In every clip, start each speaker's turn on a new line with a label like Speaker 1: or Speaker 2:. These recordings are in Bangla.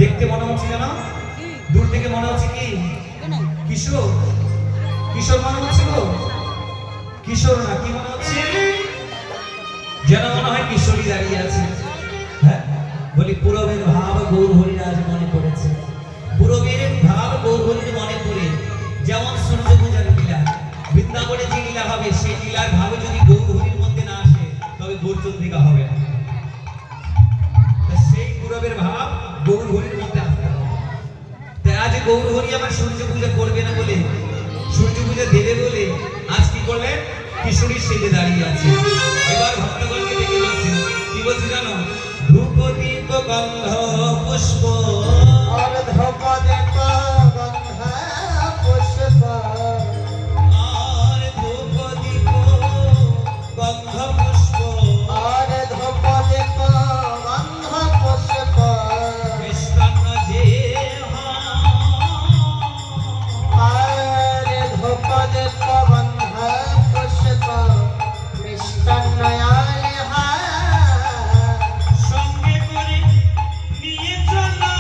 Speaker 1: দেখতে মনে হচ্ছে জানো, দূর থেকে মনে হচ্ছে কি কিশোর, কিশোর মনে হচ্ছে গো, কিশোর না কি মনে হচ্ছে, যেন মনে হয় কিশোরী দাঁড়িয়ে আছে। হ্যাঁ বলি পুরবের ভাব গৌর হরিরাজ মনে পড়েছে, পুরবের ভাব গৌর হরির মনে পড়ে। যেমন সূর্য পূজার লীলা, বৃন্দাবনে যে লীলা হবে সেই লীলার ভাবে যদি গৌর হরির মধ্যে না আসে তবে গৌরচন্দ্রিকা হবে না। সেই পুরবের ভাব গৌর হরির মধ্যে আসতে হবে। তাই আজ গৌর হরি আমার সূর্য পূজা করবে না বলে, সূর্য পূজা দেবে বলে আজ কি করলেন, কিশোরীর সেজে দাঁড়িয়ে আছে। এবার ভক্তগণকে দেখে বলছেন, কি বলছে জানো, ধূপ দীপ গন্ধ পুষ্প
Speaker 2: আর ধূপ দীপ গন্ধ পুষ্প,
Speaker 1: আর ধূপ দীপ গন্ধ পুষ্প,
Speaker 2: আর ধূপ দীপ গন্ধ পুষ্প,
Speaker 1: মিষ্টান্ন যে
Speaker 2: আর ধূপ দীপ গন্ধ পুষ্প, মিষ্টান্ন
Speaker 1: সঙ্গে করে নিয়ে চলো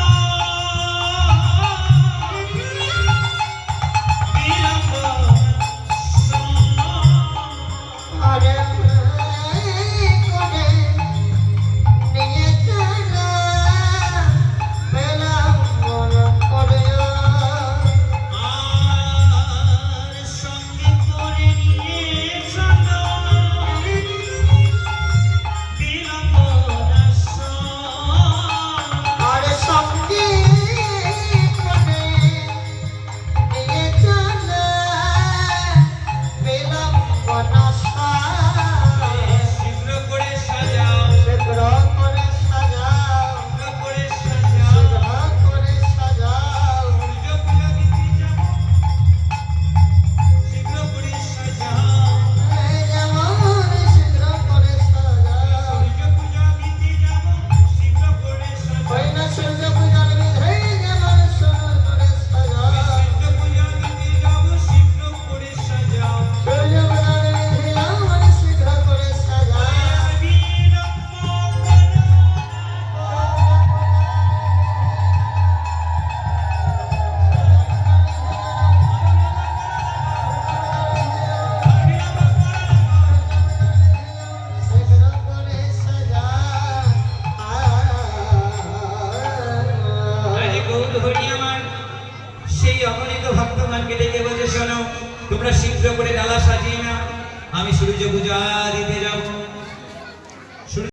Speaker 1: তোমরা শীঘ্র করে ডালা সাজিয়ে না, আমি সূর্য পূজা দিতে যাব।